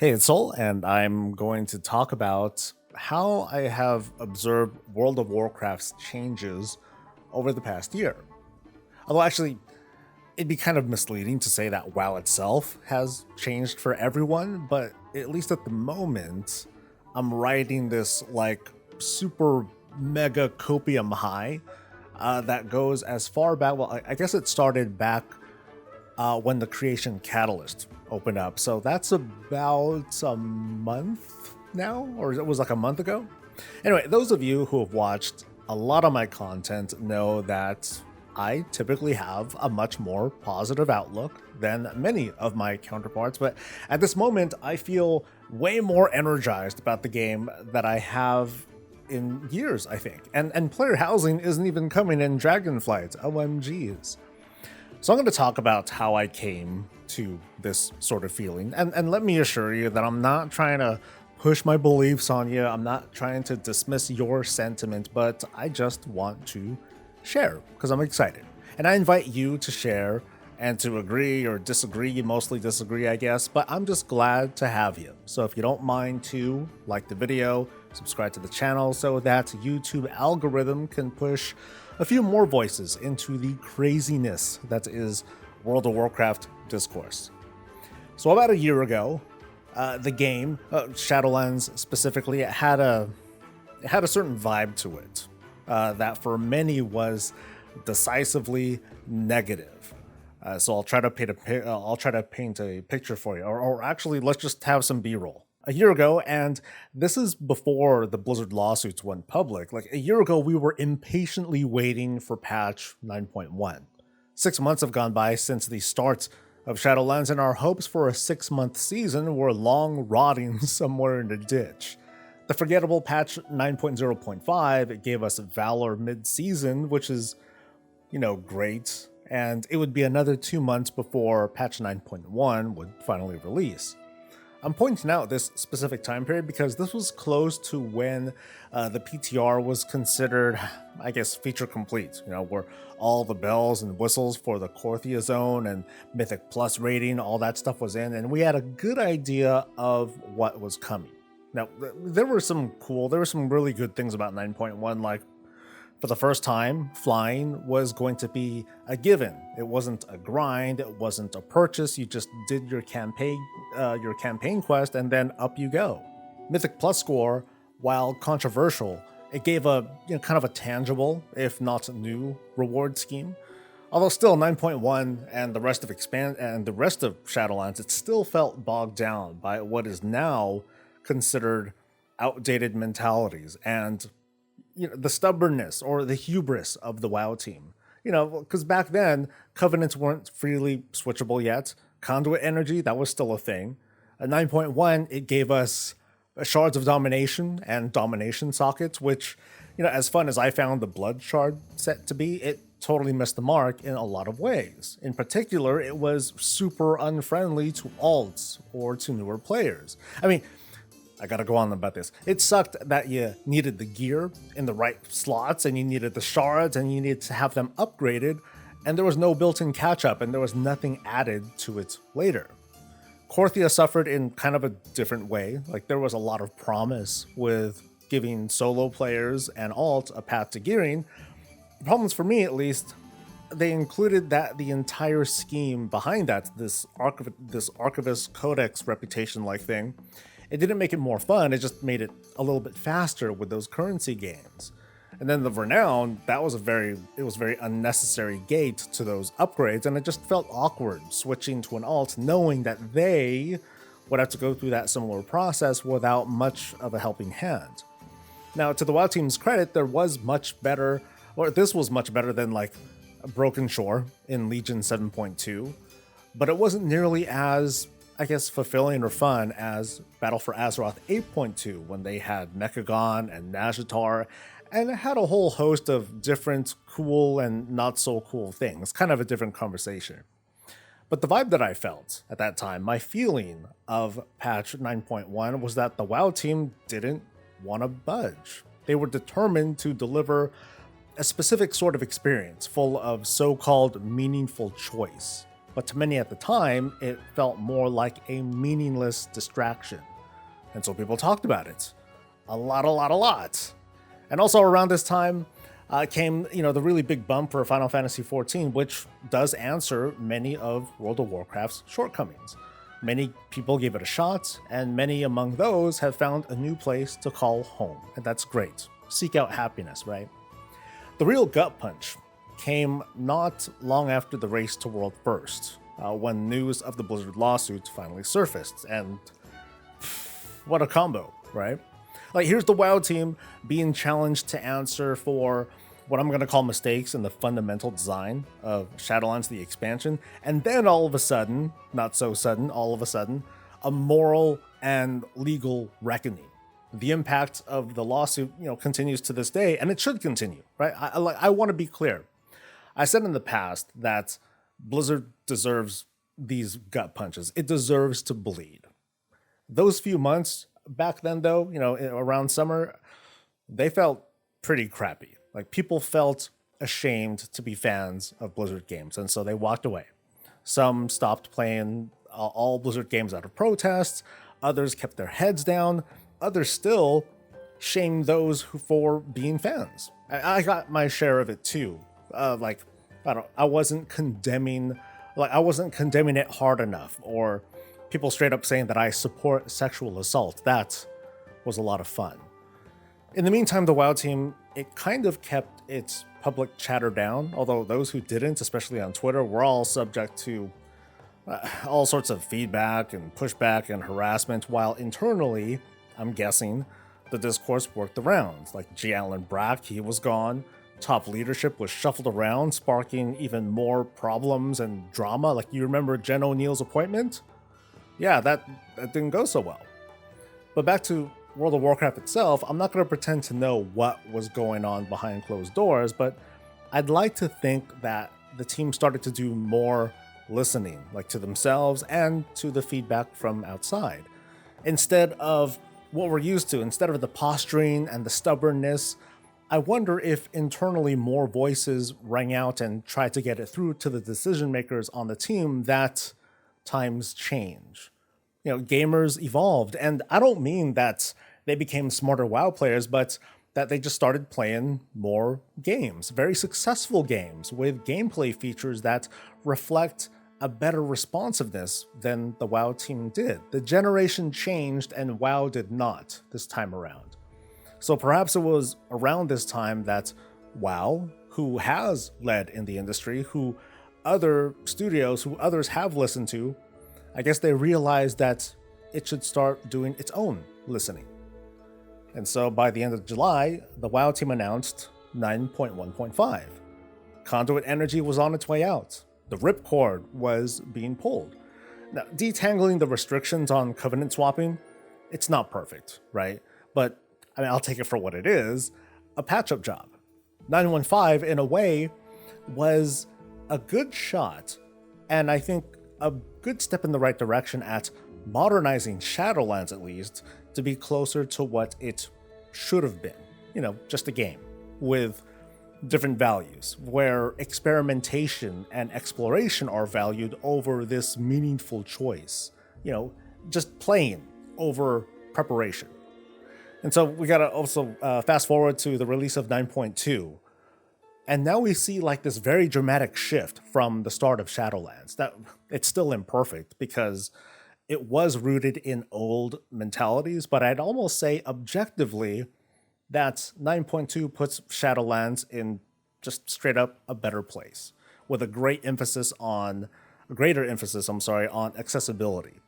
Hey, it's Soul, and I'm going to talk about how I have observed World of Warcraft's changes over the past year. Although, actually, it'd be kind of misleading to say that WoW itself has changed for everyone, but at least at the moment, I'm riding this like super mega copium high that goes as far back. Well, I guess it started back when the creation catalyst opened up. So that's about a month now, or it was like a month ago. Anyway, those of you who have watched a lot of my content know that I typically have a much more positive outlook than many of my counterparts, but at this moment, I feel way more energized about the game that I have in years, I think. And player housing isn't even coming in Dragonflight. OMGs. So I'm going to talk about how I came to this sort of feeling. And let me assure you that I'm not trying to push my beliefs on you. I'm not trying to dismiss your sentiment, but I just want to share because I'm excited. And I invite you to share and to agree or disagree. You mostly disagree, I guess, but I'm just glad to have you. So if you don't mind to like the video, subscribe to the channel so that YouTube algorithm can push a few more voices into the craziness that is World of Warcraft discourse. So about a year ago, the game, Shadowlands specifically, it had a certain vibe to it that for many was decisively negative. So I'll try to paint a picture for you, or actually, let's just have some B-roll. A year ago, and this is before the Blizzard lawsuits went public. Like a year ago, we were impatiently waiting for patch 9.1. 6 months have gone by since the start of Shadowlands, and our hopes for a 6-month season were long rotting somewhere in a ditch. The forgettable patch 9.0.5 gave us Valor mid-season, which is, great, and it would be another 2 months before patch 9.1 would finally release. I'm pointing out this specific time period because this was close to when the PTR was considered, I guess, feature complete, where all the bells and whistles for the Korthia zone and Mythic Plus rating, all that stuff was in, and we had a good idea of what was coming. Now, there were some really good things about 9.1, like for the first time, flying was going to be a given. It wasn't a grind. It wasn't a purchase. You just did your campaign quest, and then up you go. Mythic Plus score, while controversial, it gave a kind of a tangible, if not new, reward scheme. Although still 9.1 and the rest of Shadowlands, it still felt bogged down by what is now considered outdated mentalities and the stubbornness or the hubris of the WoW team. Because back then, covenants weren't freely switchable yet. Conduit energy, that was still a thing. At 9.1, it gave us shards of domination and domination sockets, which, as fun as I found the blood shard set to be, it totally missed the mark in a lot of ways. In particular, it was super unfriendly to alts or to newer players. I mean, I gotta go on about this. It sucked that you needed the gear in the right slots, and you needed the shards, and you needed to have them upgraded, and there was no built-in catch-up, and there was nothing added to it later. Korthia suffered in kind of a different way. Like, there was a lot of promise with giving solo players and alt a path to gearing. The problems, for me at least, they included that the entire scheme behind that, this Archivist Codex reputation-like thing, it didn't make it more fun, it just made it a little bit faster with those currency gains. And then the Renown, it was a very unnecessary gate to those upgrades, and it just felt awkward switching to an alt knowing that they would have to go through that similar process without much of a helping hand. Now, to the WoW team's credit, this was much better than like Broken Shore in Legion 7.2, but it wasn't nearly as, I guess, fulfilling or fun as Battle for Azeroth 8.2 when they had Mechagon and Nazjatar, and it had a whole host of different cool and not so cool things, kind of a different conversation. But the vibe that I felt at that time, my feeling of patch 9.1 was that the WoW team didn't want to budge. They were determined to deliver a specific sort of experience full of so-called meaningful choice. but to many at the time, it felt more like a meaningless distraction. And so people talked about it. A lot. And also around this time came, the really big bump for Final Fantasy XIV, which does answer many of World of Warcraft's shortcomings. Many people gave it a shot, and many among those have found a new place to call home, and that's great. Seek out happiness, right? The real gut punch came not long after the Race to World First, when news of the Blizzard lawsuit finally surfaced, and what a combo, right? Like, here's the WoW team being challenged to answer for what I'm going to call mistakes in the fundamental design of Shadowlands, the expansion, and then all of a sudden, not so sudden, all of a sudden, a moral and legal reckoning. The impact of the lawsuit, continues to this day, and it should continue, right? I want to be clear. I said in the past that Blizzard deserves these gut punches. It deserves to bleed. Those few months back then, though, around summer, they felt pretty crappy. Like, people felt ashamed to be fans of Blizzard games, and so they walked away. Some stopped playing all Blizzard games out of protest. Others kept their heads down. Others still shamed those for being fans. I got my share of it too. I wasn't condemning it hard enough, or people straight up saying that I support sexual assault. That was a lot of fun. In the meantime, the WoW team, it kind of kept its public chatter down, although those who didn't, especially on Twitter, were all subject to all sorts of feedback and pushback and harassment, while internally, I'm guessing, the discourse worked the rounds. Like G. Allen Brack, he was gone. Top leadership was shuffled around, sparking even more problems and drama. Like, you remember Jen O'Neill's appointment? Yeah, that didn't go so well. But back to World of Warcraft itself, I'm not going to pretend to know what was going on behind closed doors, but I'd like to think that the team started to do more listening, like to themselves and to the feedback from outside. Instead of what we're used to, instead of the posturing and the stubbornness, I wonder if internally more voices rang out and tried to get it through to the decision makers on the team that times change. Gamers evolved, and I don't mean that they became smarter WoW players, but that they just started playing more games, very successful games with gameplay features that reflect a better responsiveness than the WoW team did. The generation changed and WoW did not this time around. So perhaps it was around this time that WoW, who has led in the industry, who other studios, who others have listened to, I guess they realized that it should start doing its own listening. And so by the end of July, the WoW team announced 9.1.5. Conduit Energy was on its way out. The ripcord was being pulled. Now, detangling the restrictions on covenant swapping, it's not perfect, right? But I'll take it for what it is, a patch-up job. 9.1.5, in a way, was a good shot, and I think a good step in the right direction at modernizing Shadowlands, at least, to be closer to what it should have been. Just a game with different values, where experimentation and exploration are valued over this meaningful choice. Just playing over preparation. And so we gotta also fast forward to the release of 9.2. And now we see like this very dramatic shift from the start of Shadowlands. That it's still imperfect because it was rooted in old mentalities, but I'd almost say objectively that 9.2 puts Shadowlands in just straight up a better place, with a greater emphasis on accessibility.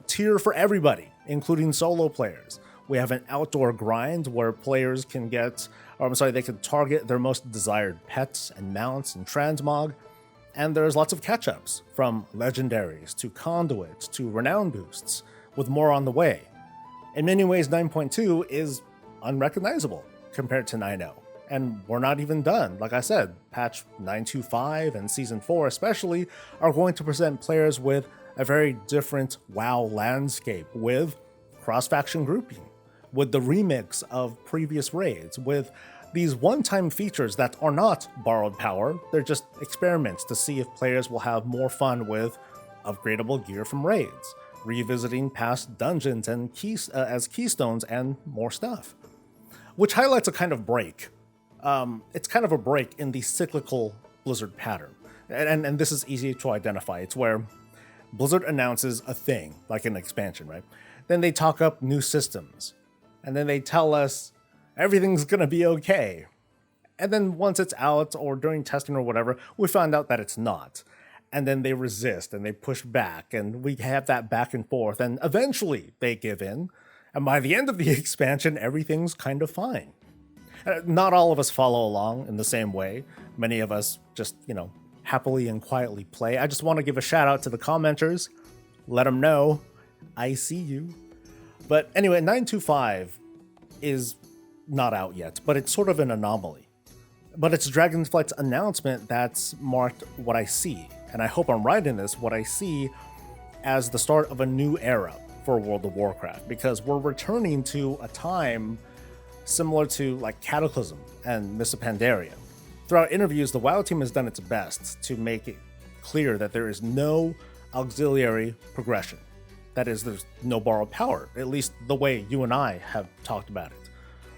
Tier for everybody, including solo players. We have an outdoor grind where players can they can target their most desired pets and mounts and transmog. And there's lots of catch-ups, from legendaries to conduits to renown boosts, with more on the way. In many ways, 9.2 is unrecognizable compared to 9.0. And we're not even done. Like I said, patch 9.2.5 and Season 4 especially are going to present players with a very different WoW landscape, with cross-faction grouping, with the remix of previous raids, with These one-time features that are not borrowed power, they're just experiments to see if players will have more fun with upgradable gear from raids, revisiting past dungeons and as keystones, and more stuff. Which highlights a kind of break. It's kind of a break in the cyclical Blizzard pattern. And this is easy to identify. It's where Blizzard announces a thing, like an expansion, right? Then they talk up new systems. And then they tell us everything's gonna be okay. And then once it's out or during testing or whatever, we find out that it's not. And then they resist and they push back and we have that back and forth and eventually they give in. And by the end of the expansion, everything's kind of fine. Not all of us follow along in the same way. Many of us just, happily and quietly play. I just want to give a shout out to the commenters. Let them know I see you. But anyway, 925 is not out yet, but it's sort of an anomaly. But it's Dragonflight's announcement that's marked what I see. And I hope I'm right in this, what I see as the start of a new era for World of Warcraft, because we're returning to a time similar to like Cataclysm and Mists of Pandaria. Throughout interviews, the WoW team has done its best to make it clear that there is no auxiliary progression. That is, there's no borrowed power, at least the way you and I have talked about it.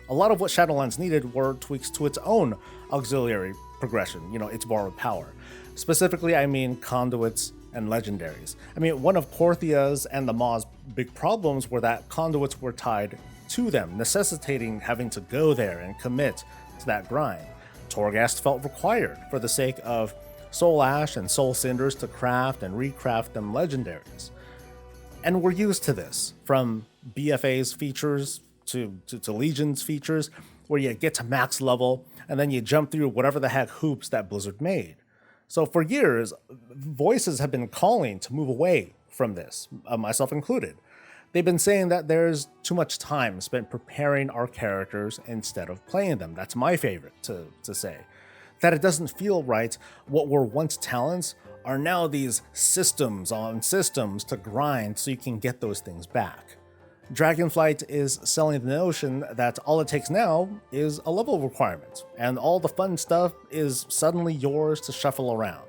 A lot of what Shadowlands needed were tweaks to its own auxiliary progression, its borrowed power. Specifically, I mean conduits and legendaries. I mean, one of Korthia's and the Maw's big problems were that conduits were tied to them, necessitating having to go there and commit to that grind. Torghast felt required for the sake of Soul Ash and Soul Cinders to craft and recraft them legendaries. And we're used to this, from BFA's features to Legion's features, where you get to max level and then you jump through whatever the heck hoops that Blizzard made. So for years, voices have been calling to move away from this, myself included. They've been saying that there's too much time spent preparing our characters instead of playing them. That's my favorite to say. That it doesn't feel right. What were once talents are now these systems on systems to grind so you can get those things back. Dragonflight is selling the notion that all it takes now is a level requirement, and all the fun stuff is suddenly yours to shuffle around.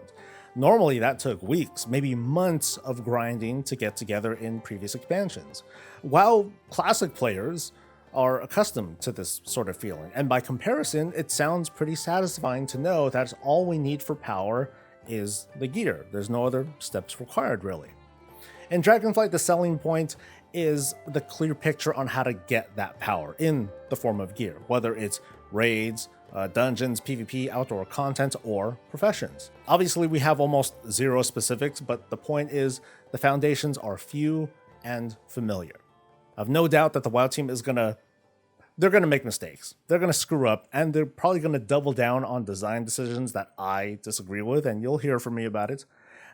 Normally that took weeks, maybe months of grinding to get together in previous expansions. WoW Classic players are accustomed to this sort of feeling, and by comparison, it sounds pretty satisfying to know that all we need for power is the gear. There's no other steps required, really. In Dragonflight, the selling point is the clear picture on how to get that power in the form of gear, whether it's raids, dungeons, PvP, outdoor content, or professions. Obviously, we have almost zero specifics, but the point is the foundations are few and familiar. I've no doubt that the WoW team is they're gonna make mistakes. They're gonna screw up, and they're probably gonna double down on design decisions that I disagree with, and you'll hear from me about it.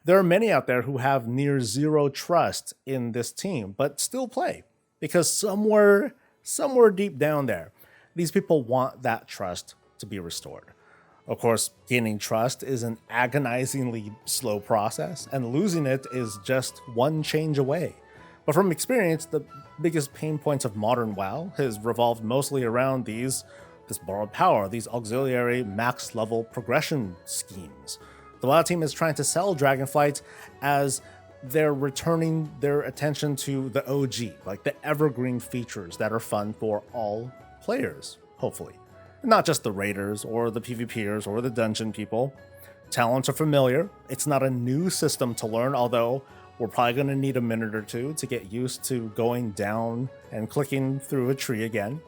There are many out there who have near zero trust in this team, but still play, because somewhere deep down there, these people want that trust to be restored. Of course, gaining trust is an agonizingly slow process, and losing it is just one change away. But from experience, the biggest pain points of modern WoW has revolved mostly around this borrowed power, these auxiliary max level progression schemes. The WoW team is trying to sell Dragonflight as they're returning their attention to the OG, like the evergreen features that are fun for all players, hopefully. Not just the raiders or the PvPers or the dungeon people. Talents are familiar. It's not a new system to learn, although we're probably going to need a minute or two to get used to going down and clicking through a tree again.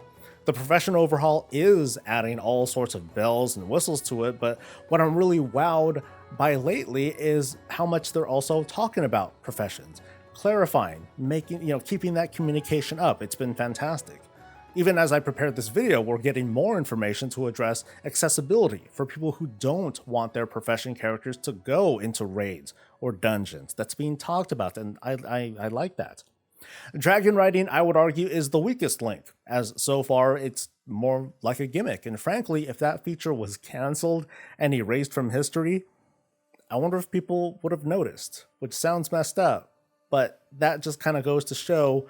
The profession overhaul is adding all sorts of bells and whistles to it, but what I'm really wowed by lately is how much they're also talking about professions, clarifying, keeping that communication up. It's been fantastic. Even as I prepared this video, we're getting more information to address accessibility for people who don't want their profession characters to go into raids or dungeons. That's being talked about, and I like that. Dragon riding, I would argue, is the weakest link, as so far it's more like a gimmick. And frankly, if that feature was cancelled and erased from history, I wonder if people would have noticed, which sounds messed up, but that just kind of goes to show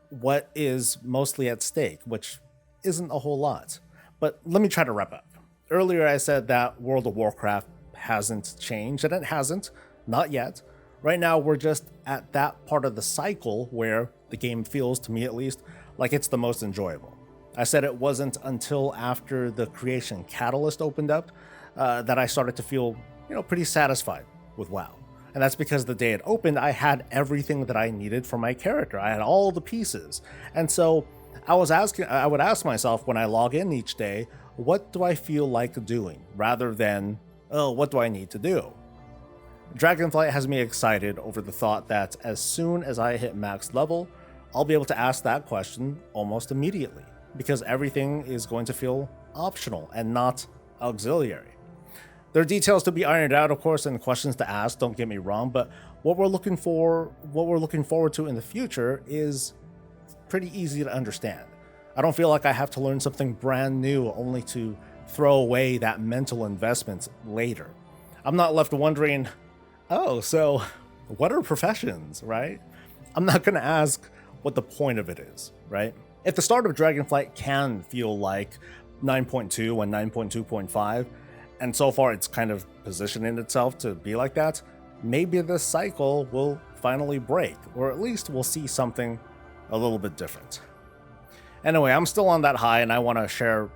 what is mostly at stake, which isn't a whole lot. But let me try to wrap up. Earlier I said that World of Warcraft hasn't changed, and it hasn't, not yet. Right now we're just at that part of the cycle where the game feels, to me at least, like it's the most enjoyable. I said it wasn't until after the creation catalyst opened up that I started to feel, pretty satisfied with WoW. And that's because the day it opened, I had everything that I needed for my character. I had all the pieces. And so I would ask myself when I log in each day, what do I feel like doing? Rather than, oh, what do I need to do? Dragonflight has me excited over the thought that as soon as I hit max level, I'll be able to ask that question almost immediately, because everything is going to feel optional and not auxiliary. There are details to be ironed out, of course, and questions to ask, don't get me wrong, but what we're looking forward to in the future is pretty easy to understand. I don't feel like I have to learn something brand new only to throw away that mental investment later. I'm not left wondering, oh, so what are professions, right? I'm not going to ask what the point of it is, right? If the start of Dragonflight can feel like 9.2 and 9.2.5, and so far it's kind of positioning itself to be like that, maybe this cycle will finally break, or at least we'll see something a little bit different. Anyway, I'm still on that high, and I want to share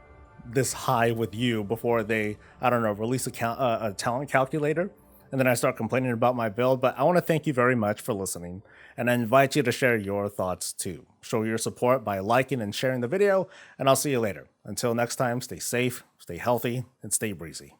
this high with you before they, release a talent calculator, and then I start complaining about my build. But I want to thank you very much for listening, and I invite you to share your thoughts too. Show your support by liking and sharing the video, and I'll see you later. Until next time, stay safe, stay healthy, and stay breezy.